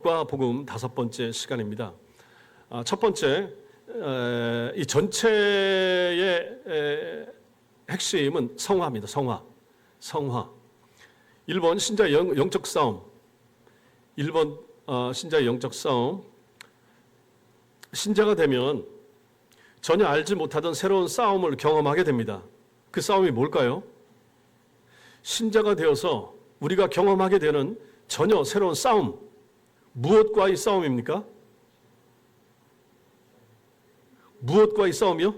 과 복음 5번째 시간입니다. 첫 번째, 이 전체의 핵심은 성화입니다. 성화. 1번 신자의 영적 싸움. 1번 신자의 영적 싸움. 신자가 되면 전혀 알지 못하던 새로운 싸움을 경험하게 됩니다. 그 싸움이 뭘까요? 신자가 되어서 우리가 경험하게 되는 전혀 새로운 싸움. 무엇과의 싸움입니까? 무엇과의 싸움이요?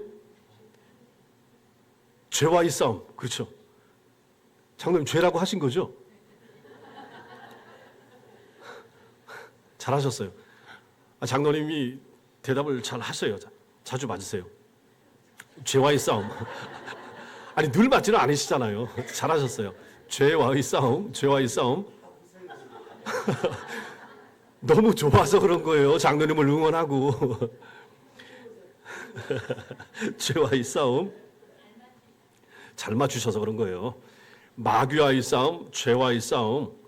죄와의 싸움. 그렇죠. 장로님 죄라고 하신 거죠? 잘하셨어요. 장로님이 대답을 잘 하셔요. 자주 맞으세요. 죄와의 싸움. 아니 늘 맞지는 않으시잖아요. 잘하셨어요. 죄와의 싸움. 너무 좋아서 그런 거예요. 장로님을 응원하고. 죄와의 싸움. 잘 맞추셔서 그런 거예요. 마귀와의 싸움, 죄와의 싸움.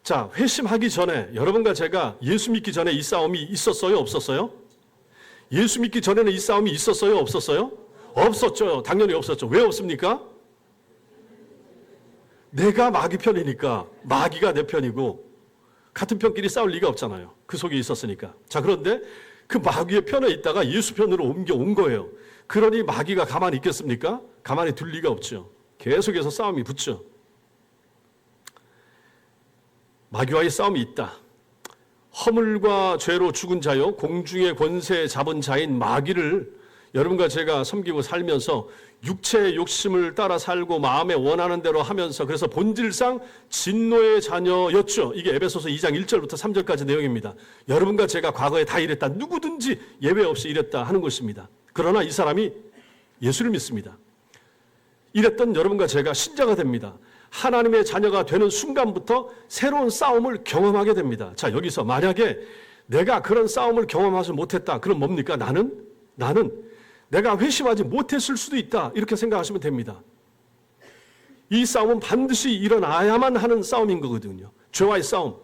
자, 회심하기 전에 여러분과 제가 예수 믿기 전에 이 싸움이 있었어요? 없었어요? 예수 믿기 전에는 이 싸움이 있었어요? 없었어요? 없었죠. 당연히 없었죠. 왜 없습니까? 내가 마귀 편이니까. 마귀가 내 편이고 같은 편끼리 싸울 리가 없잖아요. 그 속에 있었으니까. 자, 그런데 그 마귀의 편에 있다가 예수 편으로 옮겨온 거예요. 그러니 마귀가 가만히 있겠습니까? 가만히 둘 리가 없죠. 계속해서 싸움이 붙죠. 마귀와의 싸움이 있다. 허물과 죄로 죽은 자요, 공중의 권세 잡은 자인 마귀를 여러분과 제가 섬기고 살면서 육체의 욕심을 따라 살고 마음에 원하는 대로 하면서 그래서 본질상 진노의 자녀였죠. 이게 에베소서 2장 1절부터 3절까지 내용입니다. 여러분과 제가 과거에 다 이랬다. 누구든지 예외 없이 이랬다 하는 것입니다. 그러나 이 사람이 예수를 믿습니다. 이랬던 여러분과 제가 신자가 됩니다. 하나님의 자녀가 되는 순간부터 새로운 싸움을 경험하게 됩니다. 자, 여기서 만약에 내가 그런 싸움을 경험하지 못했다. 그럼 뭡니까? 나는 내가 회심하지 못했을 수도 있다. 이렇게 생각하시면 됩니다. 이 싸움은 반드시 일어나야만 하는 싸움인 거거든요. 죄와의 싸움.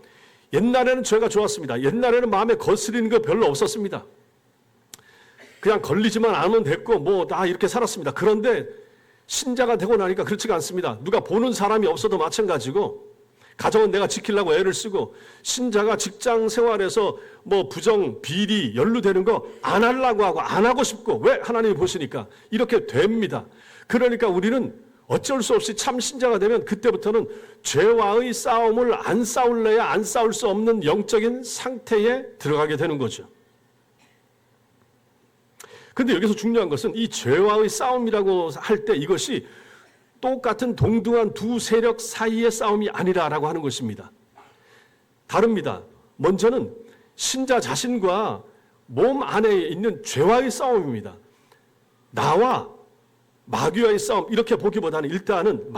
옛날에는 죄가 좋았습니다. 옛날에는 마음에 거스리는 거 별로 없었습니다. 그냥 걸리지만 않으면 됐고 다 이렇게 살았습니다. 그런데 신자가 되고 나니까 그렇지가 않습니다. 누가 보는 사람이 없어도 마찬가지고 가정은 내가 지키려고 애를 쓰고 신자가 직장 생활에서 부정, 비리, 연루되는 거 안 하려고 하고 안 하고 싶고 왜? 하나님이 보시니까 이렇게 됩니다. 그러니까 우리는 어쩔 수 없이 참 신자가 되면 그때부터는 죄와의 싸움을 안 싸울래야 안 싸울 수 없는 영적인 상태에 들어가게 되는 거죠. 근데 여기서 중요한 것은 이 죄와의 싸움이라고 할 때 이것이 똑같은 동등한 두 세력 사이의 싸움이 아니라라고 하는 것입니다. 다릅니다. 먼저는 신자 자신과 몸 안에 있는 죄와의 싸움입니다. 나와 마귀와의 싸움 이렇게 보기보다는 일단은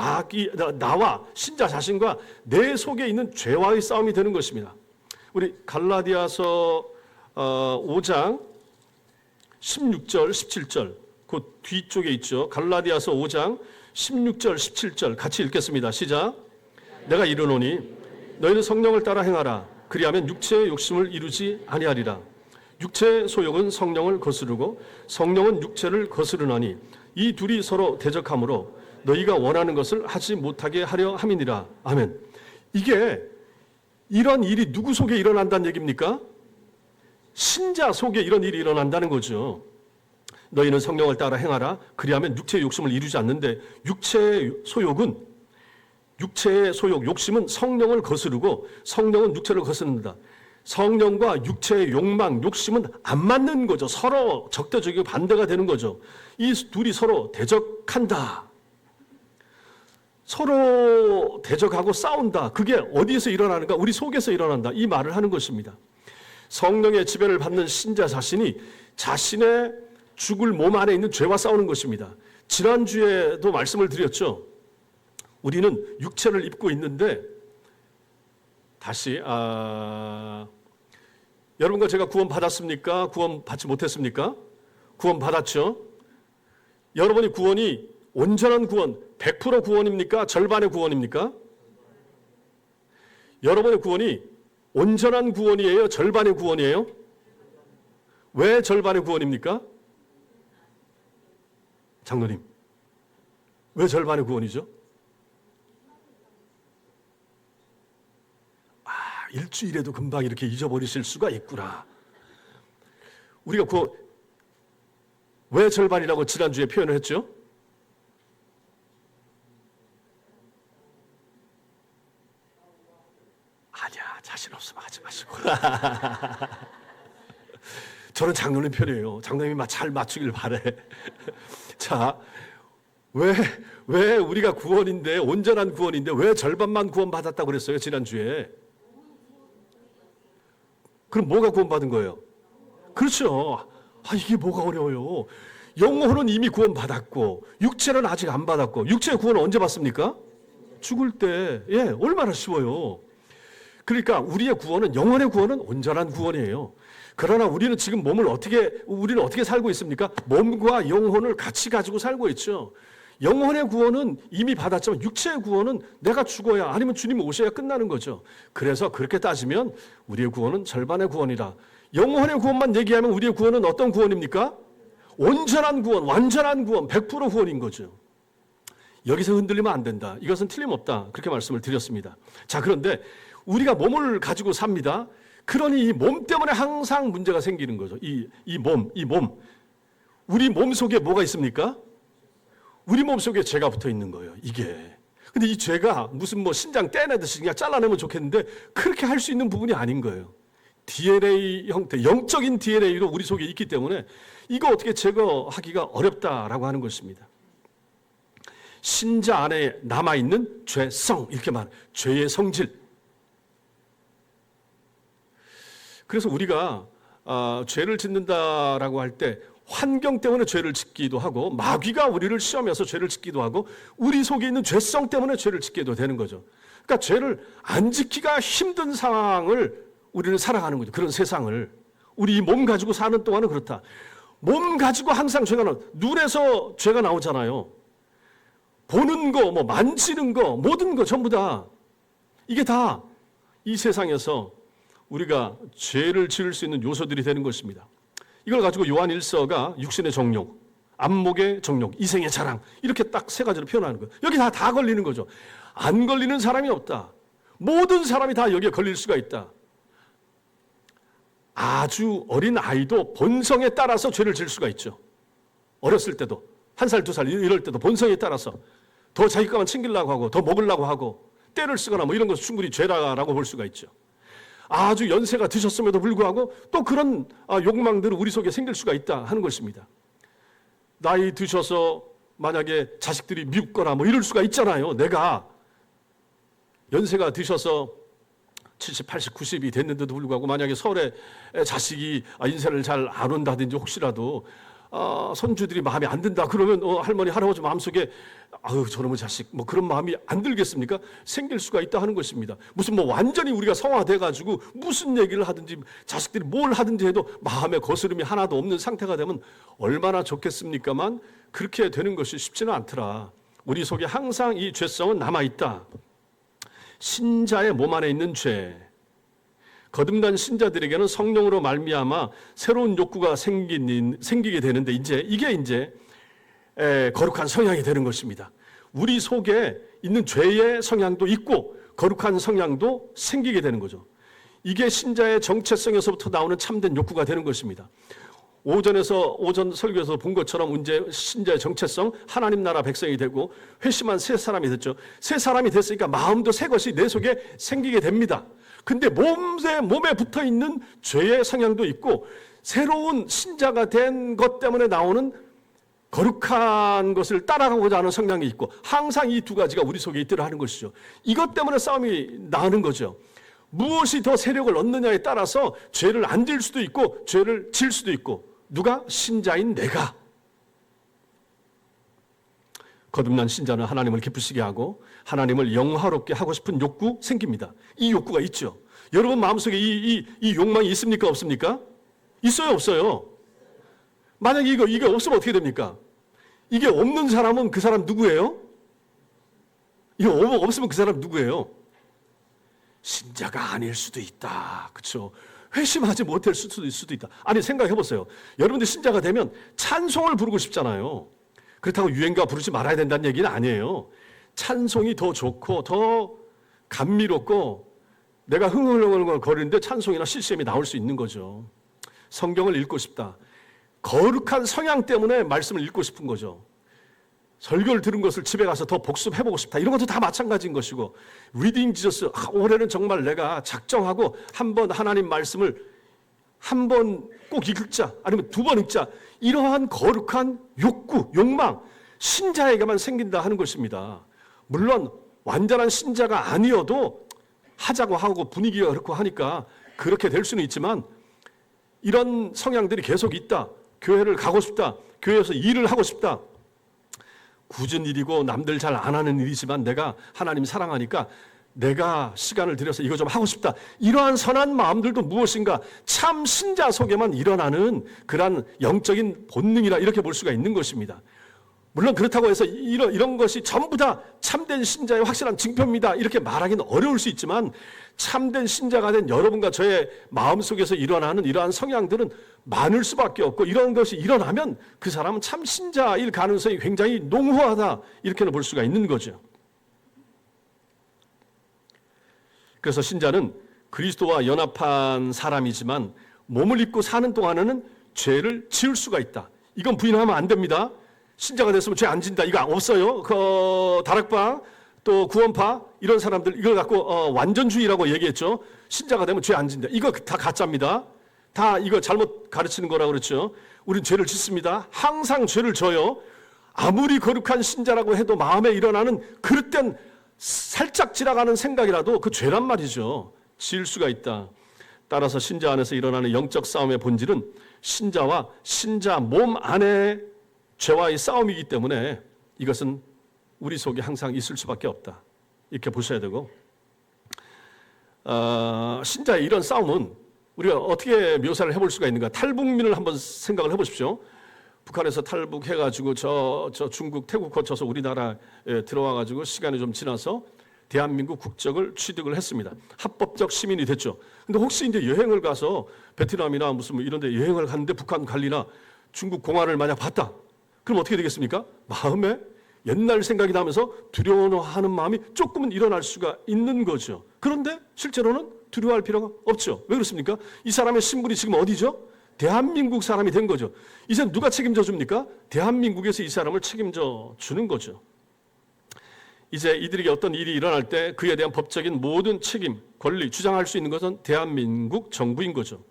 나와 신자 자신과 내 속에 있는 죄와의 싸움이 되는 것입니다. 우리 갈라디아서 5장 16절, 17절 그 뒤쪽에 있죠. 갈라디아서 5장 16절, 17절 같이 읽겠습니다. 시작. 내가 이르노니 너희는 성령을 따라 행하라. 그리하면 육체의 욕심을 이루지 아니하리라. 육체의 소욕은 성령을 거스르고 성령은 육체를 거스르나니 이 둘이 서로 대적하므로 너희가 원하는 것을 하지 못하게 하려 함이니라. 아멘. 이게 이런 일이 누구 속에 일어난다는 얘기입니까? 신자 속에 이런 일이 일어난다는 거죠. 너희는 성령을 따라 행하라. 그리하면 육체의 욕심을 이루지 않는데 육체의 소욕, 욕심은 성령을 거스르고 성령은 육체를 거스른다. 성령과 육체의 욕망, 욕심은 안 맞는 거죠. 서로 적대적이고 반대가 되는 거죠. 이 둘이 서로 대적한다. 서로 대적하고 싸운다. 그게 어디에서 일어나는가? 우리 속에서 일어난다. 이 말을 하는 것입니다. 성령의 지배를 받는 신자 자신이 자신의 죽을 몸 안에 있는 죄와 싸우는 것입니다. 지난주에도 말씀을 드렸죠. 우리는 육체를 입고 있는데 다시 여러분과 제가 구원 받았습니까? 구원 받지 못했습니까? 구원 받았죠. 여러분이 구원이 온전한 구원, 100% 구원입니까? 절반의 구원입니까? 여러분의 구원이 온전한 구원이에요? 절반의 구원이에요? 왜 절반의 구원입니까? 장로님, 왜 절반의 구원이죠? 일주일에도 금방 이렇게 잊어버리실 수가 있구나. 우리가 왜 절반이라고 지난주에 표현을 했죠? 아니야, 자신 없으면 하지 마시고. 저는 장로님 편이에요. 장로님이 잘 맞추길 바래. 자, 왜 우리가 구원인데, 온전한 구원인데 왜 절반만 구원받았다고 그랬어요, 지난주에? 그럼 뭐가 구원받은 거예요? 그렇죠. 이게 뭐가 어려워요? 영혼은 이미 구원받았고 육체는 아직 안 받았고, 육체의 구원은 언제 받습니까? 죽을 때. 얼마나 쉬워요. 그러니까 우리의 구원은, 영혼의 구원은 온전한 구원이에요. 그러나 우리는 지금 우리는 어떻게 살고 있습니까? 몸과 영혼을 같이 가지고 살고 있죠. 영혼의 구원은 이미 받았지만 육체의 구원은 내가 죽어야, 아니면 주님 오셔야 끝나는 거죠. 그래서 그렇게 따지면 우리의 구원은 절반의 구원이다. 영혼의 구원만 얘기하면 우리의 구원은 어떤 구원입니까? 온전한 구원, 완전한 구원, 100% 구원인 거죠. 여기서 흔들리면 안 된다. 이것은 틀림없다. 그렇게 말씀을 드렸습니다. 자, 그런데 우리가 몸을 가지고 삽니다. 그러니 이 몸 때문에 항상 문제가 생기는 거죠. 이 몸. 우리 몸 속에 뭐가 있습니까? 우리 몸 속에 죄가 붙어 있는 거예요, 이게. 근데 이 죄가 무슨 신장 떼내듯이 그냥 잘라내면 좋겠는데 그렇게 할 수 있는 부분이 아닌 거예요. DNA 형태, 영적인 DNA로 우리 속에 있기 때문에 이거 어떻게 제거하기가 어렵다라고 하는 것입니다. 신자 안에 남아있는 죄성, 이렇게 말해요. 죄의 성질. 그래서 우리가 죄를 짓는다라고 할 때 환경 때문에 죄를 짓기도 하고, 마귀가 우리를 시험해서 죄를 짓기도 하고, 우리 속에 있는 죄성 때문에 죄를 짓게도 되는 거죠. 그러니까 죄를 안 지키기가 힘든 상황을 우리는 살아가는 거죠. 그런 세상을. 우리 몸 가지고 사는 동안은 그렇다. 몸 가지고 항상 죄가 눈에서 죄가 나오잖아요. 보는 거, 만지는 거, 모든 거 전부 다. 이게 다 이 세상에서 우리가 죄를 지을 수 있는 요소들이 되는 것입니다. 이걸 가지고 요한 1서가 육신의 정욕, 안목의 정욕, 이생의 자랑, 이렇게 딱 세 가지로 표현하는 거예요. 여기 다 걸리는 거죠. 안 걸리는 사람이 없다. 모든 사람이 다 여기에 걸릴 수가 있다. 아주 어린 아이도 본성에 따라서 죄를 지을 수가 있죠. 어렸을 때도 1살, 2살 이럴 때도 본성에 따라서 더 자기 것만 챙기려고 하고 더 먹으려고 하고 때를 쓰거나 이런 것은 충분히 죄라고 볼 수가 있죠. 아주 연세가 드셨음에도 불구하고 또 그런 욕망들은 우리 속에 생길 수가 있다 하는 것입니다. 나이 드셔서 만약에 자식들이 밉거나 이럴 수가 있잖아요. 내가 연세가 드셔서 70, 80, 90이 됐는데도 불구하고 만약에 서울에 자식이 인생을 잘 안 온다든지 혹시라도 손주들이 마음에 안 든다 그러면 할머니, 할아버지 마음속에 저놈의 자식 그런 마음이 안 들겠습니까? 생길 수가 있다 하는 것입니다. 무슨 완전히 우리가 성화돼 가지고 무슨 얘기를 하든지 자식들이 뭘 하든지 해도 마음에 거스름이 하나도 없는 상태가 되면 얼마나 좋겠습니까만 그렇게 되는 것이 쉽지는 않더라. 우리 속에 항상 이 죄성은 남아있다. 신자의 몸 안에 있는 죄, 거듭난 신자들에게는 성령으로 말미암아 새로운 욕구가 생기게 되는데 이게 거룩한 성향이 되는 것입니다. 우리 속에 있는 죄의 성향도 있고 거룩한 성향도 생기게 되는 거죠. 이게 신자의 정체성에서부터 나오는 참된 욕구가 되는 것입니다. 오전 설교에서 본 것처럼 이제 신자의 정체성, 하나님 나라 백성이 되고 회심한 새 사람이 됐죠. 새 사람이 됐으니까 마음도 새 것이 내 속에 생기게 됩니다. 근데 몸에 붙어 있는 죄의 성향도 있고 새로운 신자가 된 것 때문에 나오는 거룩한 것을 따라가고자 하는 성향이 있고 항상 이 두 가지가 우리 속에 있더라 하는 것이죠. 이것 때문에 싸움이 나는 거죠. 무엇이 더 세력을 얻느냐에 따라서 죄를 안 질 수도 있고 죄를 질 수도 있고, 누가? 신자인 내가. 거듭난 신자는 하나님을 기쁘시게 하고 하나님을 영화롭게 하고 싶은 욕구 생깁니다. 이 욕구가 있죠. 여러분 마음속에 이 욕망이 있습니까? 없습니까? 있어요? 없어요? 만약에 이게 없으면 어떻게 됩니까? 이게 없는 사람은 그 사람 누구예요? 이게 없으면 그 사람 누구예요? 신자가 아닐 수도 있다. 그렇죠? 회심하지 못할 수도 있다. 아니 생각해 보세요. 여러분들 신자가 되면 찬송을 부르고 싶잖아요. 그렇다고 유행가 부르지 말아야 된다는 얘기는 아니에요. 찬송이 더 좋고 더 감미롭고 내가 흥얼흥얼 거리는데 찬송이나 CCM이 나올 수 있는 거죠. 성경을 읽고 싶다. 거룩한 성향 때문에 말씀을 읽고 싶은 거죠. 설교를 들은 것을 집에 가서 더 복습해보고 싶다. 이런 것도 다 마찬가지인 것이고, 리딩 지저스, 올해는 정말 내가 작정하고 한번 하나님 말씀을 한 번 꼭 읽자, 아니면 2번 읽자. 이러한 거룩한 욕구, 욕망, 신자에게만 생긴다 하는 것입니다. 물론 완전한 신자가 아니어도 하자고 하고 분위기가 그렇고 하니까 그렇게 될 수는 있지만, 이런 성향들이 계속 있다. 교회를 가고 싶다. 교회에서 일을 하고 싶다. 굳은 일이고 남들 잘 안 하는 일이지만 내가 하나님 사랑하니까 내가 시간을 들여서 이거 좀 하고 싶다. 이러한 선한 마음들도 무엇인가 참 신자 속에만 일어나는 그러한 영적인 본능이라 이렇게 볼 수가 있는 것입니다. 물론 그렇다고 해서 이런 것이 전부 다 참된 신자의 확실한 증표입니다. 이렇게 말하기는 어려울 수 있지만 참된 신자가 된 여러분과 저의 마음속에서 일어나는 이러한 성향들은 많을 수밖에 없고, 이런 것이 일어나면 그 사람은 참 신자일 가능성이 굉장히 농후하다, 이렇게는 볼 수가 있는 거죠. 그래서 신자는 그리스도와 연합한 사람이지만 몸을 입고 사는 동안에는 죄를 지을 수가 있다. 이건 부인하면 안 됩니다. 신자가 됐으면 죄 안 진다, 이거 없어요. 다락방 또 구원파 이런 사람들 이걸 갖고 완전주의라고 얘기했죠. 신자가 되면 죄 안 진다. 이거 다 가짜입니다. 다 이거 잘못 가르치는 거라고 그랬죠. 우린 죄를 짓습니다. 항상 죄를 져요. 아무리 거룩한 신자라고 해도 마음에 일어나는 그릇된 살짝 지나가는 생각이라도 그 죄란 말이죠. 지을 수가 있다. 따라서 신자 안에서 일어나는 영적 싸움의 본질은 신자와 신자 몸 안에 죄와의 싸움이기 때문에 이것은 우리 속에 항상 있을 수밖에 없다. 이렇게 보셔야 되고, 신자의 이런 싸움은 우리가 어떻게 묘사를 해볼 수가 있는가? 탈북민을 한번 생각을 해보십시오. 북한에서 탈북해가지고 저 중국, 태국 거쳐서 우리나라에 들어와가지고 시간이 좀 지나서 대한민국 국적을 취득을 했습니다. 합법적 시민이 됐죠. 근데 혹시 이제 여행을 가서 베트남이나 무슨 뭐 이런 데 여행을 갔는데 북한 관리나 중국 공안을 만약 봤다. 그럼 어떻게 되겠습니까? 마음에 옛날 생각이 나면서 두려워하는 마음이 조금은 일어날 수가 있는 거죠. 그런데 실제로는 두려워할 필요가 없죠. 왜 그렇습니까? 이 사람의 신분이 지금 어디죠? 대한민국 사람이 된 거죠. 이제 누가 책임져 줍니까? 대한민국에서 이 사람을 책임져 주는 거죠. 이제 이들에게 어떤 일이 일어날 때 그에 대한 법적인 모든 책임, 권리, 주장할 수 있는 것은 대한민국 정부인 거죠.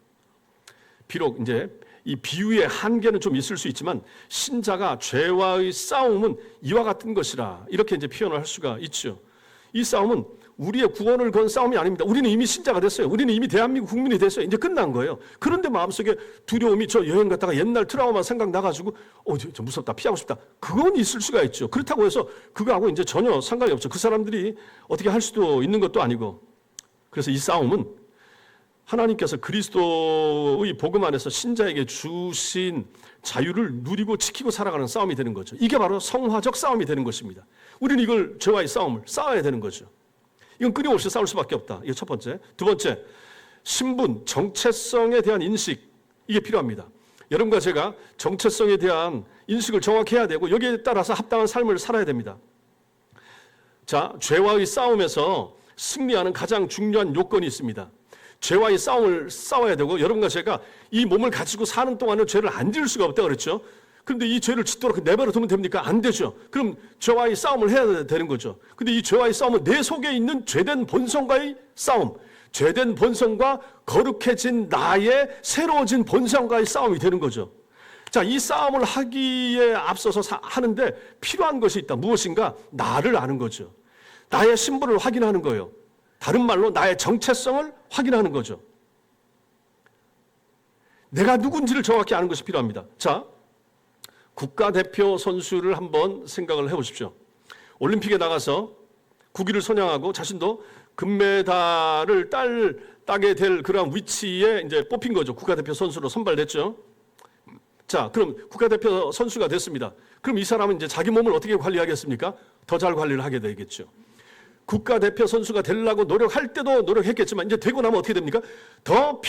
비록 이제 이 비유의 한계는 좀 있을 수 있지만 신자가 죄와의 싸움은 이와 같은 것이라 이렇게 이제 표현을 할 수가 있죠. 이 싸움은 우리의 구원을 건 싸움이 아닙니다. 우리는 이미 신자가 됐어요. 우리는 이미 대한민국 국민이 됐어요. 이제 끝난 거예요. 그런데 마음속에 두려움이 저 여행 갔다가 옛날 트라우마 생각나가지고 저 무섭다, 피하고 싶다. 그건 있을 수가 있죠. 그렇다고 해서 그거하고 이제 전혀 상관이 없죠. 그 사람들이 어떻게 할 수도 있는 것도 아니고. 그래서 이 싸움은 하나님께서 그리스도의 복음 안에서 신자에게 주신 자유를 누리고 지키고 살아가는 싸움이 되는 거죠. 이게 바로 성화적 싸움이 되는 것입니다. 우리는 이걸 죄와의 싸움을 싸워야 되는 거죠. 이건 끊임없이 싸울 수밖에 없다. 이게 첫 번째. 두 번째, 신분, 정체성에 대한 인식, 이게 필요합니다. 여러분과 제가 정체성에 대한 인식을 정확히 해야 되고 여기에 따라서 합당한 삶을 살아야 됩니다. 자, 죄와의 싸움에서 승리하는 가장 중요한 요건이 있습니다. 죄와의 싸움을 싸워야 되고, 여러분과 제가 이 몸을 가지고 사는 동안은 죄를 안 지을 수가 없다 그랬죠. 그런데 이 죄를 짓도록 내버려 두면 됩니까? 안 되죠. 그럼 죄와의 싸움을 해야 되는 거죠. 근데 이 죄와의 싸움은 내 속에 있는 죄된 본성과의 싸움, 죄된 본성과 거룩해진 나의 새로워진 본성과의 싸움이 되는 거죠. 자, 이 싸움을 하기에 앞서서 하는데 필요한 것이 있다. 무엇인가? 나를 아는 거죠. 나의 신분을 확인하는 거예요. 다른 말로 나의 정체성을 확인하는 거죠. 내가 누군지를 정확히 아는 것이 필요합니다. 자, 국가대표 선수를 한번 생각을 해보십시오. 올림픽에 나가서 국위를 선양하고 자신도 금메달을 따게 될 그런 위치에 이제 뽑힌 거죠. 국가대표 선수로 선발됐죠. 자, 그럼 국가대표 선수가 됐습니다. 그럼 이 사람은 이제 자기 몸을 어떻게 관리하겠습니까? 더 잘 관리를 하게 되겠죠. 국가대표 선수가 되려고 노력할 때도 노력했겠지만 이제 되고 나면 어떻게 됩니까? 더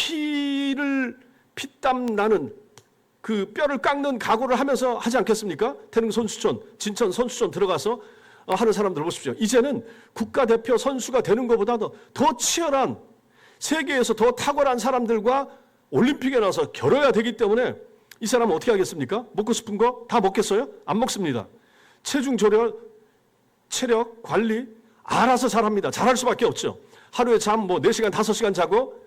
피땀 나는 그 뼈를 깎는 각오를 하면서 하지 않겠습니까? 태릉 선수촌, 진천 선수촌 들어가서 하는 사람들 보십시오. 이제는 국가대표 선수가 되는 것보다도 더 치열한, 세계에서 더 탁월한 사람들과 올림픽에 나와서 겨뤄야 되기 때문에 이 사람은 어떻게 하겠습니까? 먹고 싶은 거 다 먹겠어요? 안 먹습니다. 체중 조절, 체력 관리 알아서 잘합니다. 잘할 수밖에 없죠. 하루에 잠 4시간, 5시간 자고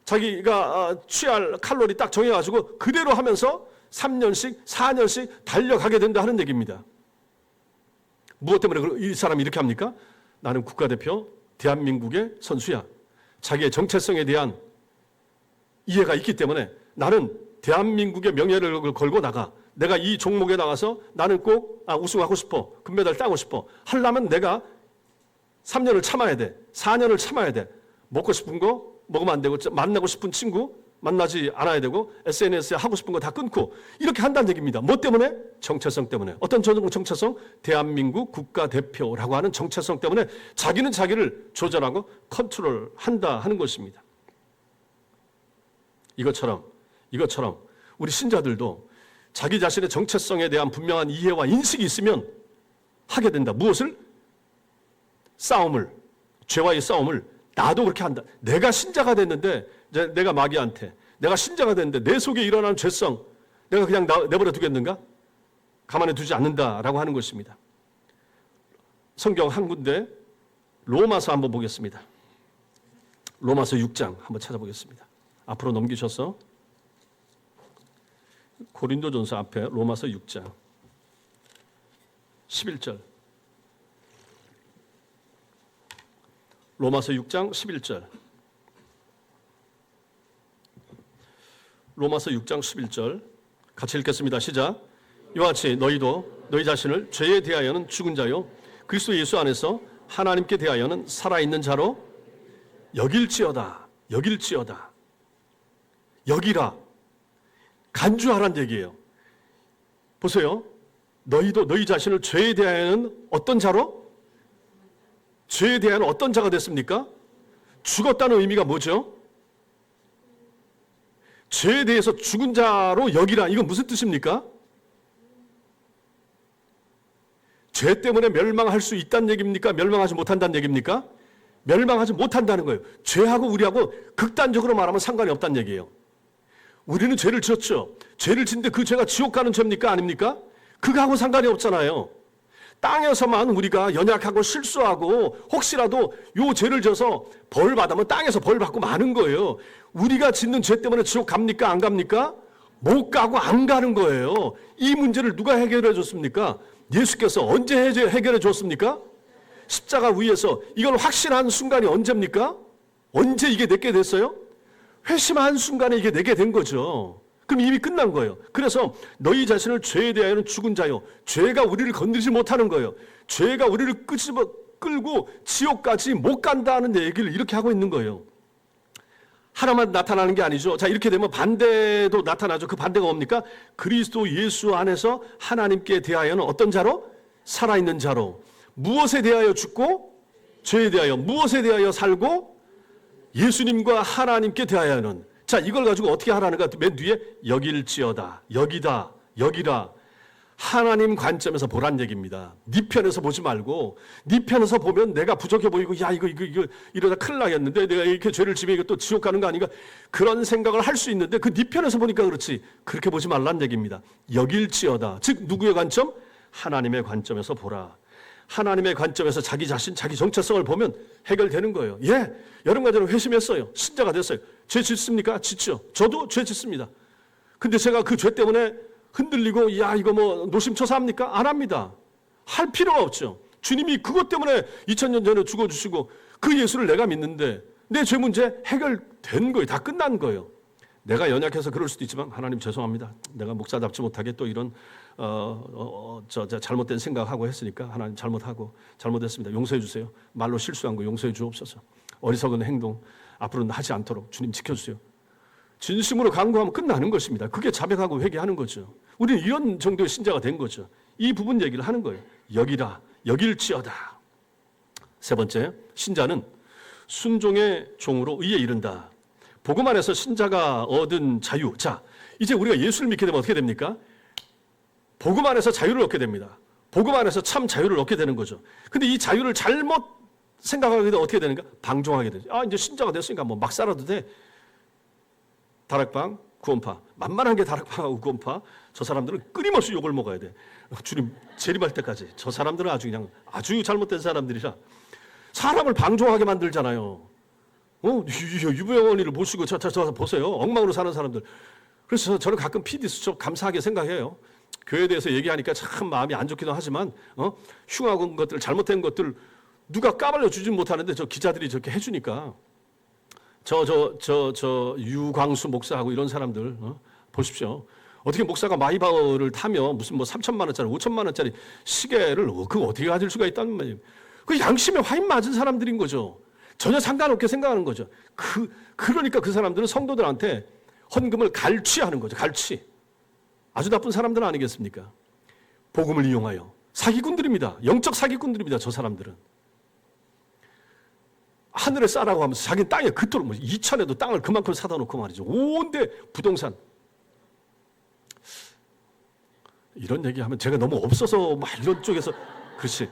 자기가 취할 칼로리 딱 정해가지고 그대로 하면서 3년씩, 4년씩 달려가게 된다 하는 얘기입니다. 무엇 때문에 이 사람이 이렇게 합니까? 나는 국가대표 대한민국의 선수야. 자기의 정체성에 대한 이해가 있기 때문에 나는 대한민국의 명예를 걸고 나가. 내가 이 종목에 나가서 나는 꼭 우승하고 싶어. 금메달 따고 싶어. 하려면 내가 3년을 참아야 돼. 4년을 참아야 돼. 먹고 싶은 거 먹으면 안 되고, 만나고 싶은 친구 만나지 않아야 되고, SNS에 하고 싶은 거 다 끊고 이렇게 한다는 얘기입니다. 뭐 때문에? 정체성 때문에. 어떤 정체성? 대한민국 국가대표라고 하는 정체성 때문에 자기는 자기를 조절하고 컨트롤한다 하는 것입니다. 이것처럼 우리 신자들도 자기 자신의 정체성에 대한 분명한 이해와 인식이 있으면 하게 된다. 무엇을? 싸움을, 죄와의 싸움을 나도 그렇게 한다. 내가 신자가 됐는데, 내가 마귀한테, 내가 신자가 됐는데 내 속에 일어나는 죄성, 내가 그냥 내버려 두겠는가? 가만히 두지 않는다라고 하는 것입니다. 성경 한 군데 로마서 한번 보겠습니다. 로마서 6장 한번 찾아보겠습니다. 앞으로 넘기셔서 고린도전서 앞에 로마서 6장 11절. 로마서 6장 11절. 로마서 6장 11절 같이 읽겠습니다. 시작. 이와 같이 너희도 너희 자신을 죄에 대하여는 죽은 자요 그리스도 예수 안에서 하나님께 대하여는 살아있는 자로 여길지어다. 여길지어다. 여기라. 간주하란 얘기예요. 보세요. 너희도 너희 자신을 죄에 대하여는 어떤 자로? 죄에 대한 어떤 자가 됐습니까? 죽었다는 의미가 뭐죠? 죄에 대해서 죽은 자로 여기라. 이건 무슨 뜻입니까? 죄 때문에 멸망할 수 있다는 얘기입니까? 멸망하지 못한다는 얘기입니까? 멸망하지 못한다는 거예요. 죄하고 우리하고 극단적으로 말하면 상관이 없다는 얘기예요. 우리는 죄를 지었죠. 죄를 짓는데 그 죄가 지옥 가는 죄입니까? 아닙니까? 그거하고 상관이 없잖아요. 땅에서만 우리가 연약하고 실수하고 혹시라도 요 죄를 져서 벌 받으면 땅에서 벌 받고 마는 거예요. 우리가 짓는 죄 때문에 지옥 갑니까? 안 갑니까? 못 가고 안 가는 거예요. 이 문제를 누가 해결해 줬습니까? 예수께서 언제 해결해 줬습니까? 십자가 위에서 이걸 확신한 순간이 언제입니까? 언제 이게 내게 됐어요? 회심한 순간에 이게 내게 된 거죠. 그럼 이미 끝난 거예요. 그래서 너희 자신을 죄에 대하여는 죽은 자요. 죄가 우리를 건드리지 못하는 거예요. 죄가 우리를 끌고 지옥까지 못 간다는 얘기를 이렇게 하고 있는 거예요. 하나만 나타나는 게 아니죠. 자, 이렇게 되면 반대도 나타나죠. 그 반대가 뭡니까? 그리스도 예수 안에서 하나님께 대하여는 어떤 자로? 살아있는 자로. 무엇에 대하여 죽고? 죄에 대하여. 무엇에 대하여 살고? 예수님과 하나님께 대하여는. 자, 이걸 가지고 어떻게 하라는가? 맨 뒤에 여길지어다. 여기다. 여기라. 하나님 관점에서 보란 얘기입니다. 네 편에서 보지 말고 네 편에서 보면 내가 부족해 보이고 야 이거 이러다 큰일 나겠는데 내가 이렇게 죄를 지면 이거 또 지옥 가는 거 아닌가? 그런 생각을 할 수 있는데 그 네 편에서 보니까 그렇지. 그렇게 보지 말란 얘기입니다. 여길지어다. 즉 누구의 관점? 하나님의 관점에서 보라. 하나님의 관점에서 자기 자신, 자기 정체성을 보면 해결되는 거예요. 예, 여러분과 저는 회심했어요. 신자가 됐어요. 죄 짓습니까? 짓죠. 저도 죄 짓습니다. 근데 제가 그 죄 때문에 흔들리고 야 이거 뭐 노심초사합니까? 안 합니다. 할 필요가 없죠. 주님이 그것 때문에 2000년 전에 죽어주시고 그 예수를 내가 믿는데 내 죄 문제 해결된 거예요. 다 끝난 거예요. 내가 연약해서 그럴 수도 있지만 하나님 죄송합니다. 내가 목사답지 못하게 또 이런 잘못된 생각하고 했으니까 하나님 잘못했습니다. 용서해 주세요. 말로 실수한 거 용서해 주옵소서. 어리석은 행동 앞으로는 하지 않도록 주님 지켜주세요. 진심으로 간구하면 끝나는 것입니다. 그게 자백하고 회개하는 거죠. 우리는 이런 정도의 신자가 된 거죠. 이 부분 얘기를 하는 거예요. 여기라, 여길지어다. 세 번째, 신자는 순종의 종으로 의에 이른다. 복음 안에서 신자가 얻은 자유. 자, 이제 우리가 예수를 믿게 되면 어떻게 됩니까? 복음 안에서 자유를 얻게 됩니다. 복음 안에서 참 자유를 얻게 되는 거죠. 근데 이 자유를 잘못 생각하게 되면 어떻게 되는가? 방종하게 되죠. 아, 이제 신자가 됐으니까 뭐 막 살아도 돼. 다락방, 구원파. 만만한 게 다락방하고 구원파. 저 사람들은 끊임없이 욕을 먹어야 돼. 주님 재림할 때까지. 저 사람들은 아주 그냥 아주 잘못된 사람들이라 사람을 방종하게 만들잖아요. 유병원이를 모시고 저 보세요. 엉망으로 사는 사람들. 그래서 저는 가끔 PD수첩 감사하게 생각해요. 교회에 대해서 얘기하니까 참 마음이 안 좋기도 하지만 흉악한 것들, 잘못된 것들 누가 까발려 주진 못하는데 저 기자들이 저렇게 해주니까 유광수 목사하고 이런 사람들 보십시오. 어떻게 목사가 마이바흐를 타며 무슨 뭐 3천만 원짜리, 5천만 원짜리 시계를 그거 어떻게 가질 수가 있다는 말이에요. 그 양심에 화인 맞은 사람들인 거죠. 전혀 상관없게 생각하는 거죠. 그러니까 그 사람들은 성도들한테 헌금을 갈취하는 거죠. 갈취. 아주 나쁜 사람들은 아니겠습니까? 복음을 이용하여 사기꾼들입니다. 영적 사기꾼들입니다. 저 사람들은. 하늘에 싸라고 하면서 자기는 땅에 그토록 이천에도 땅을 그만큼 사다 놓고 말이죠. 온데 부동산. 이런 얘기하면 제가 너무 없어서 막 이런 쪽에서 그렇지.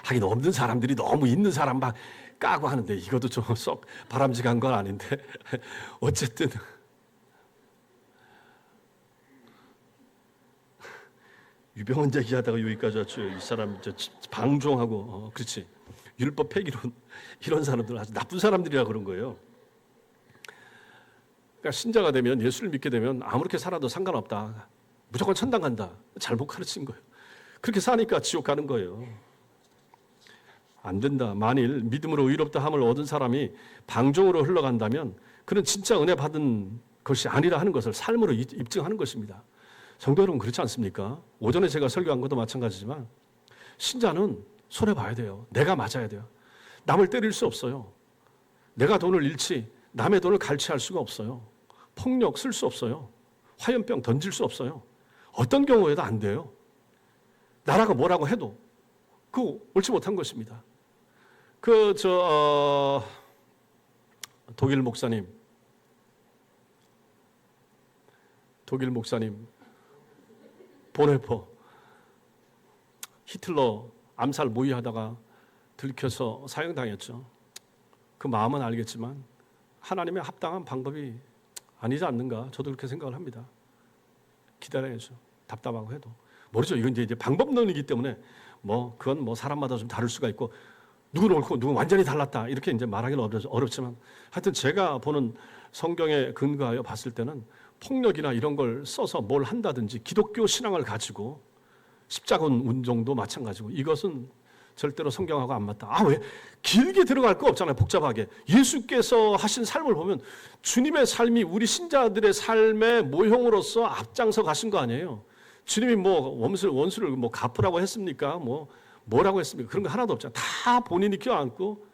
하긴 없는 사람들이 너무 있는 사람 막 까고 하는데 이것도 좀 썩 바람직한 건 아닌데 어쨌든 유병헌 얘기하다가 여기까지 왔죠. 이 사람 방종하고 그렇지. 율법 폐기론 이런 사람들 아주 나쁜 사람들이라 그런 거예요. 그러니까 신자가 되면 예수를 믿게 되면 아무렇게 살아도 상관없다. 무조건 천당 간다. 잘못 가르친 거예요. 그렇게 사니까 지옥 가는 거예요. 안 된다. 만일 믿음으로 의롭다 함을 얻은 사람이 방종으로 흘러간다면 그는 진짜 은혜 받은 것이 아니라 하는 것을 삶으로 입증하는 것입니다. 성도 여러분 그렇지 않습니까? 오전에 제가 설교한 것도 마찬가지지만 신자는 손해봐야 돼요. 내가 맞아야 돼요. 남을 때릴 수 없어요. 내가 돈을 잃지 남의 돈을 갈취할 수가 없어요. 폭력 쓸 수 없어요. 화염병 던질 수 없어요. 어떤 경우에도 안 돼요. 나라가 뭐라고 해도 그거 옳지 못한 것입니다. 독일 목사님 보네퍼 히틀러 암살 모의하다가 들켜서 사형당했죠. 그 마음은 알겠지만 하나님의 합당한 방법이 아니지 않는가 저도 그렇게 생각을 합니다. 기다려야죠. 답답하고 해도 모르죠. 이건 이제 방법론이기 때문에 그건 사람마다 좀 다를 수가 있고 누구는 옳고 누구는 완전히 달랐다 이렇게 이제 말하기는 어렵지만 하여튼 제가 보는 성경에 근거하여 봤을 때는 폭력이나 이런 걸 써서 뭘 한다든지 기독교 신앙을 가지고 십자군 운동도 마찬가지고 이것은 절대로 성경하고 안 맞다. 왜? 길게 들어갈 거 없잖아요. 복잡하게. 예수께서 하신 삶을 보면 주님의 삶이 우리 신자들의 삶의 모형으로서 앞장서 가신 거 아니에요. 주님이 원수를 갚으라고 했습니까? 뭐라고 했습니까? 그런 거 하나도 없잖아요. 다 본인이 껴안고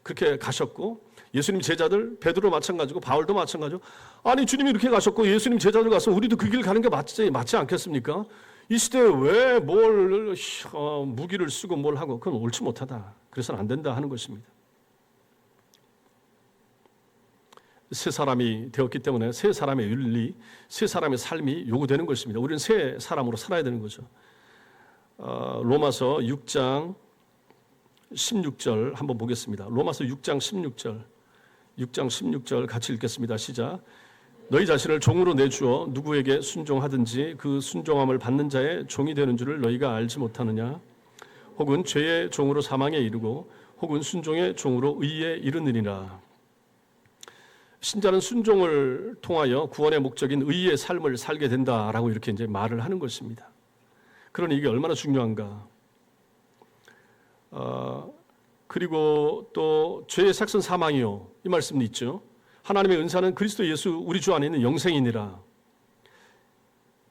그렇게 가셨고 예수님 제자들 베드로 마찬가지고 바울도 마찬가지고 아니 주님이 이렇게 가셨고 예수님 제자들 가서 우리도 그 길 가는 게 맞지 않겠습니까? 이 시대에 왜 무기를 쓰고 뭘 하고 그건 옳지 못하다. 그래서는 안 된다 하는 것입니다. 새 사람이 되었기 때문에 새 사람의 윤리, 새 사람의 삶이 요구되는 것입니다. 우리는 새 사람으로 살아야 되는 거죠. 로마서 6장 16절 한번 보겠습니다. 로마서 6장 16절 같이 읽겠습니다. 시작. 너희 자신을 종으로 내주어 누구에게 순종하든지 그 순종함을 받는 자의 종이 되는 줄을 너희가 알지 못하느냐? 혹은 죄의 종으로 사망에 이르고 혹은 순종의 종으로 의에 이르느니라. 신자는 순종을 통하여 구원의 목적인 의의 삶을 살게 된다라고 이렇게 이제 말을 하는 것입니다. 그러니 이게 얼마나 중요한가? 그리고 또 죄의 삭은 사망이요. 이 말씀도 있죠. 하나님의 은사는 그리스도 예수 우리 주 안에 있는 영생이니라.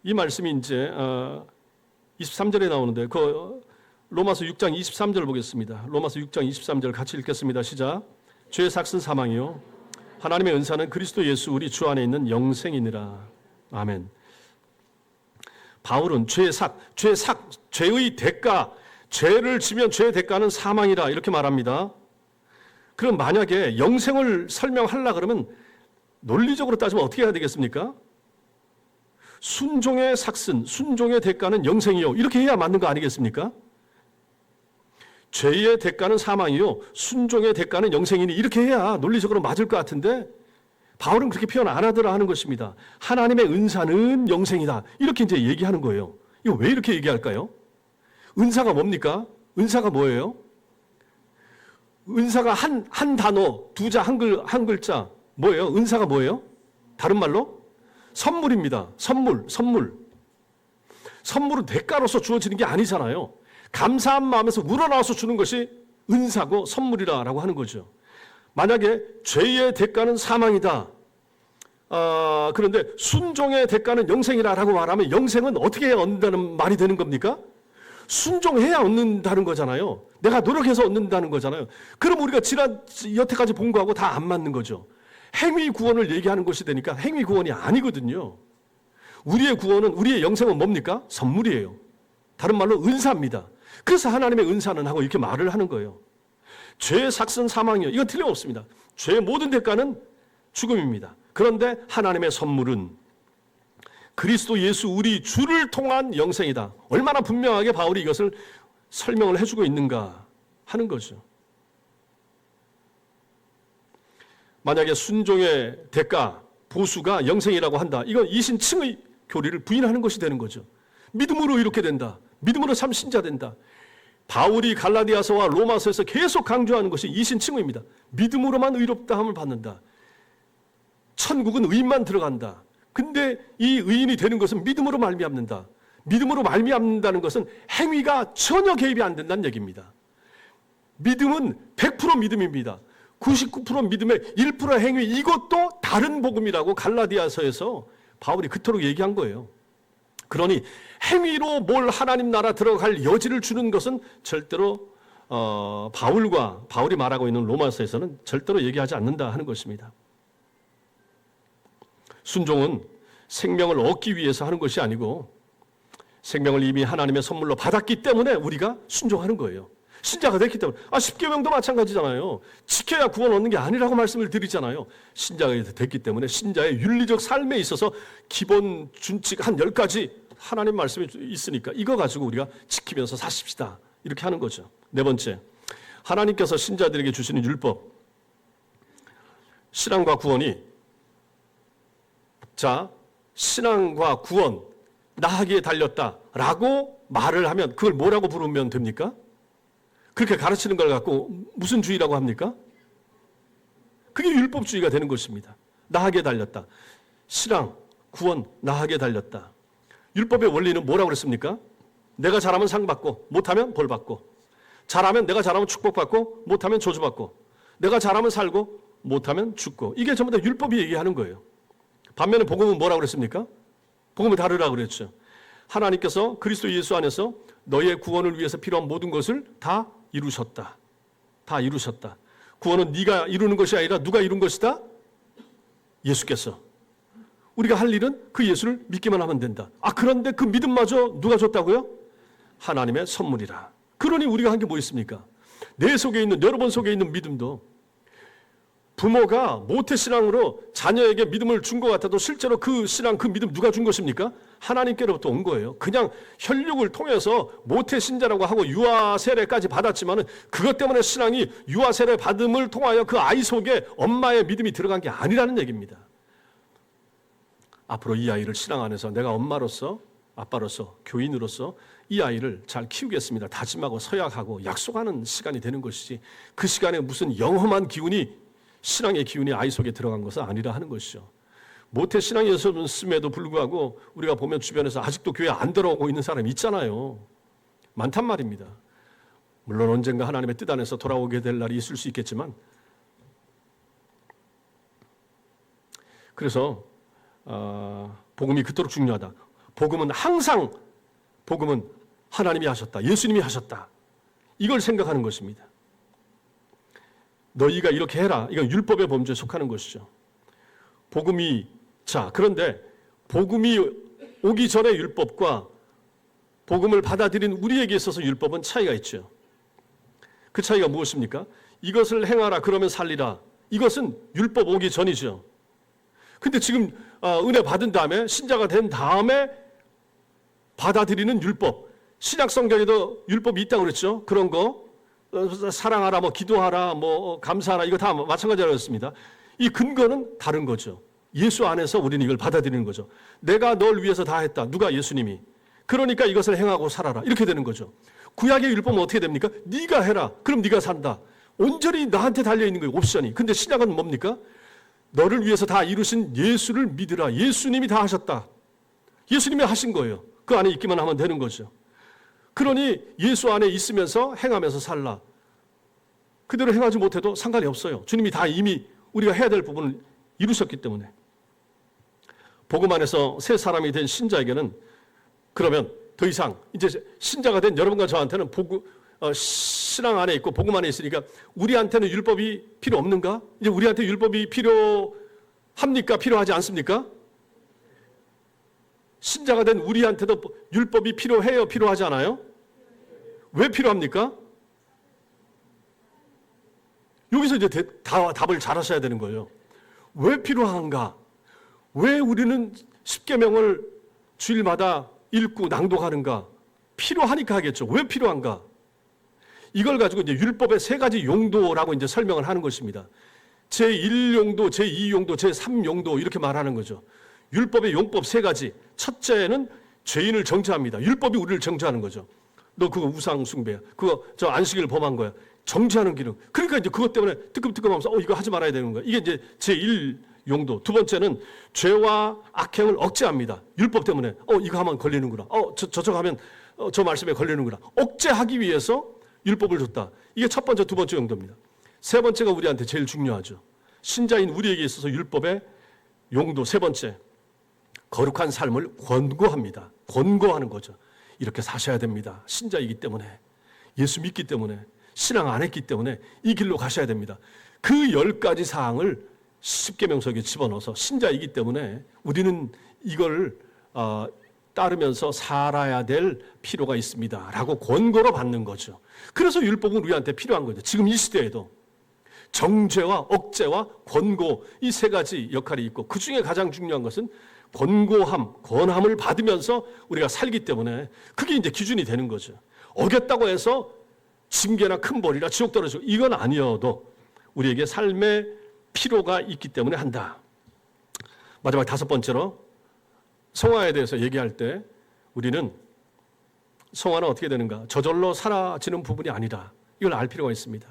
이 말씀이 이제 23절에 나오는데 로마서 6장 23절 보겠습니다. 로마서 6장 23절 같이 읽겠습니다. 시작. 죄의 삭은 사망이요. 하나님의 은사는 그리스도 예수 우리 주 안에 있는 영생이니라. 아멘. 바울은 죄의 대가, 죄를 지면 죄의 대가는 사망이라 이렇게 말합니다. 그럼 만약에 영생을 설명하려 그러면 논리적으로 따지면 어떻게 해야 되겠습니까? 순종의 삭슨, 순종의 대가는 영생이요. 이렇게 해야 맞는 거 아니겠습니까? 죄의 대가는 사망이요. 순종의 대가는 영생이니 이렇게 해야 논리적으로 맞을 것 같은데 바울은 그렇게 표현 안 하더라 하는 것입니다. 하나님의 은사는 영생이다. 이렇게 이제 얘기하는 거예요. 이거 왜 이렇게 얘기할까요? 은사가 뭡니까? 은사가 뭐예요? 은사가 한 단어, 두 자, 한 글자. 뭐예요? 은사가 뭐예요? 다른 말로? 선물입니다. 선물. 선물은 대가로서 주어지는 게 아니잖아요. 감사한 마음에서 우러나와서 주는 것이 은사고 선물이라고 하는 거죠. 만약에 죄의 대가는 사망이다. 그런데 순종의 대가는 영생이라고 말하면 영생은 어떻게 해야 얻는다는 말이 되는 겁니까? 순종해야 얻는다는 거잖아요. 내가 노력해서 얻는다는 거잖아요. 그럼 우리가 여태까지 본 거하고 다 안 맞는 거죠. 행위 구원을 얘기하는 것이 되니까 행위 구원이 아니거든요. 우리의 구원은, 우리의 영생은 뭡니까? 선물이에요. 다른 말로 은사입니다. 그래서 하나님의 은사는 하고 이렇게 말을 하는 거예요. 죄의 삭슨 사망이요. 이건 틀림없습니다. 죄의 모든 대가는 죽음입니다. 그런데 하나님의 선물은 그리스도 예수 우리 주를 통한 영생이다. 얼마나 분명하게 바울이 이것을 설명을 해주고 있는가 하는 거죠. 만약에 순종의 대가, 보수가 영생이라고 한다. 이건 이신칭의 교리를 부인하는 것이 되는 거죠. 믿음으로 이렇게 된다. 믿음으로 참 신자 된다. 바울이 갈라디아서와 로마서에서 계속 강조하는 것이 이신칭의입니다. 믿음으로만 의롭다함을 받는다. 천국은 의인만 들어간다. 근데 이 의인이 되는 것은 믿음으로 말미암는다. 믿음으로 말미암는다는 것은 행위가 전혀 개입이 안 된다는 얘기입니다. 믿음은 100% 믿음입니다. 99% 믿음의 1% 행위, 이것도 다른 복음이라고 갈라디아서에서 바울이 그토록 얘기한 거예요. 그러니 행위로 뭘 하나님 나라 들어갈 여지를 주는 것은 절대로 바울이 말하고 있는 로마서에서는 절대로 얘기하지 않는다 하는 것입니다. 순종은 생명을 얻기 위해서 하는 것이 아니고 생명을 이미 하나님의 선물로 받았기 때문에 우리가 순종하는 거예요. 신자가 됐기 때문에. 십계명도 마찬가지잖아요. 지켜야 구원 얻는 게 아니라고 말씀을 드리잖아요. 신자가 됐기 때문에 신자의 윤리적 삶에 있어서 기본 준칙 한 10가지 하나님 말씀이 있으니까 이거 가지고 우리가 지키면서 사십시다. 이렇게 하는 거죠. 네 번째, 하나님께서 신자들에게 주시는 율법, 신앙과 구원이, 자, 신앙과 구원 나하기에 달렸다라고 말을 하면 그걸 뭐라고 부르면 됩니까? 그렇게 가르치는 걸 갖고 무슨 주의라고 합니까? 그게 율법주의가 되는 것입니다. 나하기에 달렸다. 신앙, 구원, 나하기에 달렸다. 율법의 원리는 뭐라고 그랬습니까? 내가 잘하면 상 받고 못하면 벌 받고, 잘하면 내가 잘하면 축복받고 못하면 저주받고, 내가 잘하면 살고 못하면 죽고. 이게 전부 다 율법이 얘기하는 거예요. 반면에 복음은 뭐라고 그랬습니까? 복음은 다르라고 그랬죠. 하나님께서 그리스도 예수 안에서 너의 구원을 위해서 필요한 모든 것을 다 이루셨다. 다 이루셨다. 구원은 네가 이루는 것이 아니라 누가 이룬 것이다? 예수께서. 우리가 할 일은 그 예수를 믿기만 하면 된다. 그런데 그 믿음마저 누가 줬다고요? 하나님의 선물이라. 그러니 우리가 한 게 뭐 있습니까? 내 속에 있는, 여러분 속에 있는 믿음도 부모가 모태신앙으로 자녀에게 믿음을 준 것 같아도 실제로 그 신앙, 그 믿음 누가 준 것입니까? 하나님께로부터 온 거예요. 그냥 혈육을 통해서 모태신자라고 하고 유아세례까지 받았지만 그것 때문에 신앙이 유아세례 받음을 통하여 그 아이 속에 엄마의 믿음이 들어간 게 아니라는 얘기입니다. 앞으로 이 아이를 신앙 안에서 내가 엄마로서, 아빠로서, 교인으로서 이 아이를 잘 키우겠습니다. 다짐하고 서약하고 약속하는 시간이 되는 것이지, 그 시간에 무슨 영험한 기운이, 신앙의 기운이 아이 속에 들어간 것은 아니라 하는 것이죠. 모태 신앙이었음에도 불구하고 우리가 보면 주변에서 아직도 교회 안 들어오고 있는 사람이 있잖아요. 많단 말입니다. 물론 언젠가 하나님의 뜻 안에서 돌아오게 될 날이 있을 수 있겠지만, 그래서 복음이 그토록 중요하다. 복음은 항상, 복음은 하나님이 하셨다. 예수님이 하셨다. 이걸 생각하는 것입니다. 너희가 이렇게 해라. 이건 율법의 범주에 속하는 것이죠. 복음이, 자, 그런데 복음이 오기 전의 율법과 복음을 받아들인 우리에게 있어서 율법은 차이가 있죠. 그 차이가 무엇입니까? 이것을 행하라 그러면 살리라. 이것은 율법 오기 전이죠. 근데 지금 은혜 받은 다음에 신자가 된 다음에 받아들이는 율법. 신약 성경에도 율법이 있다고 그랬죠. 그런 거 사랑하라, 뭐 기도하라, 뭐 감사하라, 이거 다 마찬가지라고 했습니다. 이 근거는 다른 거죠. 예수 안에서 우리는 이걸 받아들이는 거죠. 내가 널 위해서 다 했다. 누가? 예수님이. 그러니까 이것을 행하고 살아라. 이렇게 되는 거죠. 구약의 율법은 어떻게 됩니까? 네가 해라. 그럼 네가 산다. 온전히 나한테 달려있는 거예요. 옵션이. 근데 신약은 뭡니까? 너를 위해서 다 이루신 예수를 믿으라. 예수님이 다 하셨다. 예수님이 하신 거예요. 그 안에 있기만 하면 되는 거죠. 그러니 예수 안에 있으면서 행하면서 살라. 그대로 행하지 못해도 상관이 없어요. 주님이 다 이미 우리가 해야 될 부분을 이루셨기 때문에. 복음 안에서 새 사람이 된 신자에게는 그러면 더 이상 이제 신자가 된 여러분과 저한테는 신앙 안에 있고 복음 안에 있으니까 우리한테는 율법이 필요 없는가? 이제 우리한테 율법이 필요합니까? 필요하지 않습니까? 신자가 된 우리한테도 율법이 필요해요? 필요하지 않아요? 왜 필요합니까? 여기서 이제 답을 잘 하셔야 되는 거예요. 왜 필요한가? 왜 우리는 십계명을 주일마다 읽고 낭독하는가? 필요하니까 하겠죠. 왜 필요한가? 이걸 가지고 이제 율법의 세 가지 용도라고 이제 설명을 하는 것입니다. 제1용도, 제2용도, 제3용도 이렇게 말하는 거죠. 율법의 용법 세 가지. 첫째는 죄인을 정죄합니다. 율법이 우리를 정죄하는 거죠. 너 그거 우상 숭배야. 그거 저 안식일 범한 거야. 정죄하는 기능. 그러니까 이제 그것 때문에 뜨끔뜨끔하면서 이거 하지 말아야 되는 거야. 이게 이제 제1용도. 두 번째는 죄와 악행을 억제합니다. 율법 때문에 이거 하면 걸리는구나. 저쪽 하면 저 말씀에 걸리는구나. 억제하기 위해서 율법을 줬다. 이게 첫 번째, 두 번째 용도입니다. 세 번째가 우리한테 제일 중요하죠. 신자인 우리에게 있어서 율법의 용도 세 번째. 거룩한 삶을 권고합니다. 권고하는 거죠. 이렇게 사셔야 됩니다. 신자이기 때문에, 예수 믿기 때문에, 신앙 안 했기 때문에 이 길로 가셔야 됩니다. 그 10가지 사항을 십계명석에 집어넣어서 신자이기 때문에 우리는 이걸 따르면서 살아야 될 필요가 있습니다. 라고 권고로 받는 거죠. 그래서 율법은 우리한테 필요한 거죠. 지금 이 시대에도 정죄와 억제와 권고 이 세 가지 역할이 있고 그 중에 가장 중요한 것은 권함을 받으면서 우리가 살기 때문에 그게 이제 기준이 되는 거죠. 어겼다고 해서 징계나 큰 벌이나 지옥 떨어지고 이건 아니어도 우리에게 삶의 필요가 있기 때문에 한다. 마지막 다섯 번째로 성화에 대해서 얘기할 때 우리는 성화는 어떻게 되는가? 저절로 사라지는 부분이 아니라 이걸 알 필요가 있습니다.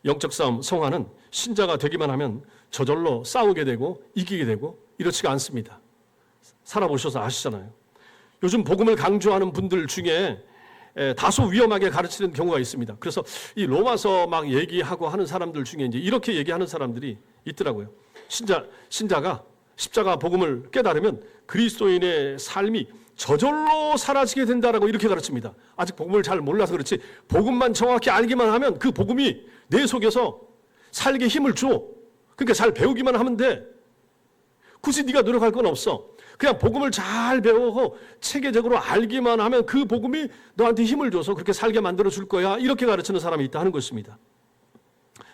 영적 싸움, 성화는 신자가 되기만 하면 저절로 싸우게 되고 이기게 되고 이렇지가 않습니다. 살아보셔서 아시잖아요. 요즘 복음을 강조하는 분들 중에 다소 위험하게 가르치는 경우가 있습니다. 그래서 이 로마서 막 얘기하고 하는 사람들 중에 이제 이렇게 얘기하는 사람들이 있더라고요. 신자가 십자가 복음을 깨달으면 그리스도인의 삶이 저절로 사라지게 된다라고 이렇게 가르칩니다. 아직 복음을 잘 몰라서 그렇지 복음만 정확히 알기만 하면 그 복음이 내 속에서 살게 힘을 줘. 그러니까 잘 배우기만 하면 돼. 굳이 네가 노력할 건 없어. 그냥 복음을 잘 배우고 체계적으로 알기만 하면 그 복음이 너한테 힘을 줘서 그렇게 살게 만들어 줄 거야. 이렇게 가르치는 사람이 있다 하는 것입니다.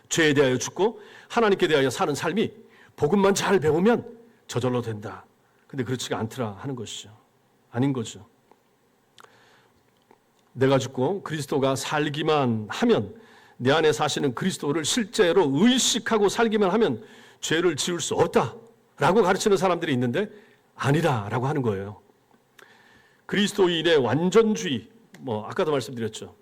죄에 대하여 죽고 하나님께 대하여 사는 삶이 복음만 잘 배우면 저절로 된다. 근데 그렇지가 않더라 하는 것이죠. 아닌 거죠. 내가 죽고 그리스도가 살기만 하면 내 안에 사시는 그리스도를 실제로 의식하고 살기만 하면 죄를 지을 수 없다라고 가르치는 사람들이 있는데 아니다라고 하는 거예요. 그리스도인의 완전주의, 아까도 말씀드렸죠.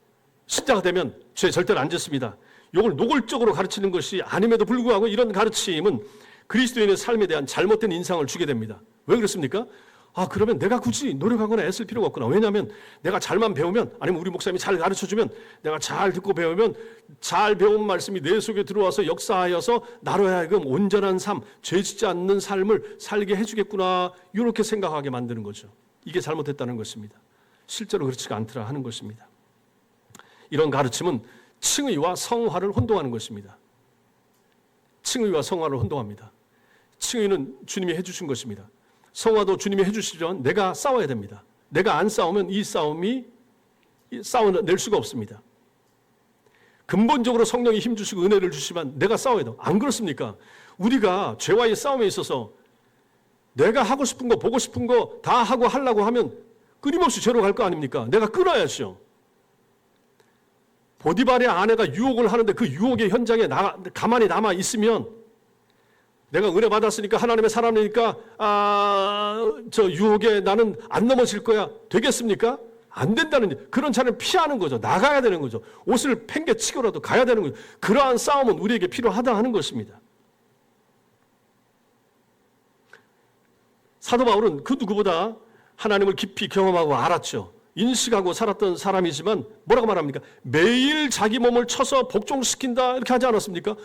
신자가 되면 죄 절대로 안 짓습니다. 이걸 노골적으로 가르치는 것이 아님에도 불구하고 이런 가르침은 그리스도인의 삶에 대한 잘못된 인상을 주게 됩니다. 왜 그렇습니까? 그러면 내가 굳이 노력하거나 애쓸 필요가 없구나. 왜냐하면 내가 잘만 배우면 아니면 우리 목사님이 잘 가르쳐주면 내가 잘 듣고 배우면 잘 배운 말씀이 내 속에 들어와서 역사하여서 나로 하여금 온전한 삶, 죄 짓지 않는 삶을 살게 해주겠구나. 이렇게 생각하게 만드는 거죠. 이게 잘못됐다는 것입니다. 실제로 그렇지가 않더라 하는 것입니다. 이런 가르침은 칭의와 성화를 혼동하는 것입니다. 칭의와 성화를 혼동합니다. 칭의는 주님이 해주신 것입니다. 성화도 주님이 해주시려면 내가 싸워야 됩니다. 내가 안 싸우면 이 싸움이 싸워낼 수가 없습니다. 근본적으로 성령이 힘주시고 은혜를 주시면 내가 싸워야 돼요. 안 그렇습니까? 우리가 죄와의 싸움에 있어서 내가 하고 싶은 거, 보고 싶은 거 다 하고 하려고 하면 끊임없이 죄로 갈 거 아닙니까? 내가 끊어야죠. 보디발의 아내가 유혹을 하는데 그 유혹의 현장에 가만히 남아 있으면 내가 은혜 받았으니까 하나님의 사람이니까 저 유혹에 나는 안 넘어질 거야. 되겠습니까? 안 된다는 그런 자를 피하는 거죠. 나가야 되는 거죠. 옷을 팽개치고라도 가야 되는 거죠. 그러한 싸움은 우리에게 필요하다 하는 것입니다. 사도 바울은 그 누구보다 하나님을 깊이 경험하고 알았죠. 인식하고 살았던 사람이지만 뭐라고 말합니까? 매일 자기 몸을 쳐서 복종시킨다 이렇게 하지 않았습니까?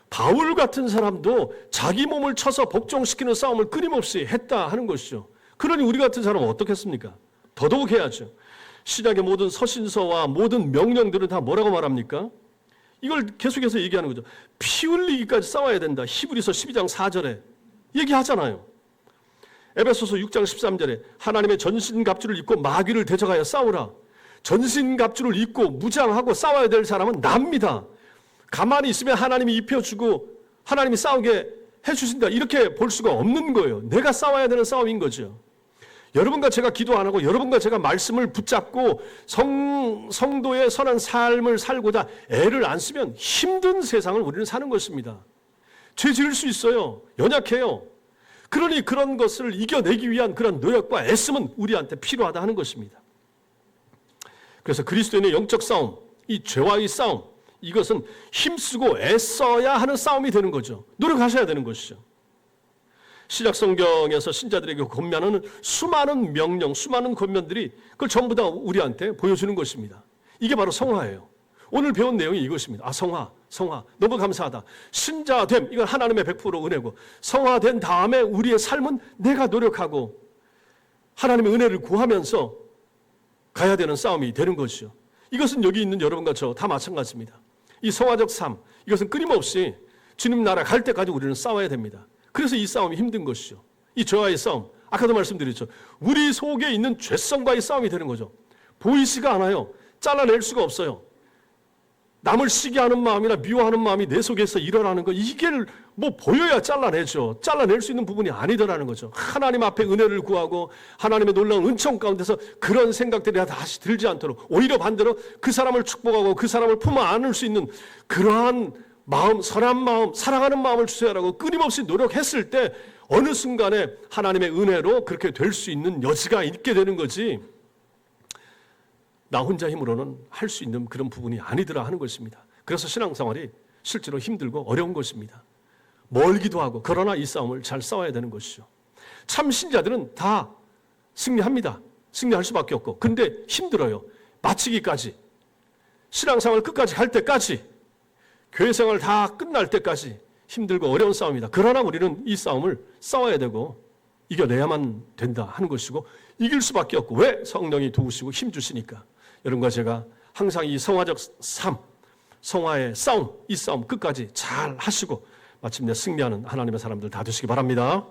바울 같은 사람도 자기 몸을 쳐서 복종시키는 싸움을 끊임없이 했다 하는 것이죠. 그러니 우리 같은 사람은 어떻겠습니까? 더더욱 해야죠. 신약의 모든 서신서와 모든 명령들은 다 뭐라고 말합니까? 이걸 계속해서 얘기하는 거죠. 피 흘리기까지 싸워야 된다. 히브리서 12장 4절에 얘기하잖아요. 에베소서 6장 13절에 하나님의 전신갑주를 입고 마귀를 대적하여 싸우라. 전신갑주를 입고 무장하고 싸워야 될 사람은 납니다. 가만히 있으면 하나님이 입혀주고 하나님이 싸우게 해주신다. 이렇게 볼 수가 없는 거예요. 내가 싸워야 되는 싸움인 거죠. 여러분과 제가 기도 안 하고 여러분과 제가 말씀을 붙잡고 성도의 선한 삶을 살고자 애를 안 쓰면 힘든 세상을 우리는 사는 것입니다. 죄 지을 수 있어요. 연약해요. 그러니 그런 것을 이겨내기 위한 그런 노력과 애씀은 우리한테 필요하다 하는 것입니다. 그래서 그리스도인의 영적 싸움, 이 죄와의 싸움, 이것은 힘쓰고 애써야 하는 싸움이 되는 거죠. 노력하셔야 되는 것이죠. 신약 성경에서 신자들에게 권면하는 수많은 명령, 수많은 권면들이 그걸 전부 다 우리한테 보여주는 것입니다. 이게 바로 성화예요. 오늘 배운 내용이 이것입니다. 성화. 너무 감사하다. 신자됨, 이건 하나님의 100% 은혜고, 성화된 다음에 우리의 삶은 내가 노력하고 하나님의 은혜를 구하면서 가야 되는 싸움이 되는 것이죠. 이것은 여기 있는 여러분과 저 다 마찬가지입니다. 이 성화적 삶, 이것은 끊임없이 주님 나라 갈 때까지 우리는 싸워야 됩니다. 그래서 이 싸움이 힘든 것이죠. 이 죄와의 싸움, 아까도 말씀드렸죠. 우리 속에 있는 죄성과의 싸움이 되는 거죠. 보이지가 않아요. 잘라낼 수가 없어요. 남을 시기하는 마음이나 미워하는 마음이 내 속에서 일어나는 거, 이게 뭐 보여야 잘라내죠. 잘라낼 수 있는 부분이 아니더라는 거죠. 하나님 앞에 은혜를 구하고 하나님의 놀라운 은총 가운데서 그런 생각들이 다시 들지 않도록, 오히려 반대로 그 사람을 축복하고 그 사람을 품어 안을 수 있는 그러한 마음, 선한 마음, 사랑하는 마음을 주세요라고 끊임없이 노력했을 때 어느 순간에 하나님의 은혜로 그렇게 될 수 있는 여지가 있게 되는 거지, 나 혼자 힘으로는 할 수 있는 그런 부분이 아니더라 하는 것입니다. 그래서 신앙생활이 실제로 힘들고 어려운 것입니다. 멀기도 하고, 그러나 이 싸움을 잘 싸워야 되는 것이죠. 참 신자들은 다 승리합니다. 승리할 수밖에 없고, 근데 힘들어요. 마치기까지, 신앙생활 끝까지 갈 때까지, 교회생활 다 끝날 때까지 힘들고 어려운 싸움이다. 그러나 우리는 이 싸움을 싸워야 되고 이겨내야만 된다 하는 것이고, 이길 수밖에 없고, 왜? 성령이 도우시고 힘주시니까. 여러분과 제가 항상 이 성화적 삶, 성화의 싸움, 이 싸움 끝까지 잘 하시고 마침내 승리하는 하나님의 사람들 다 되시기 바랍니다.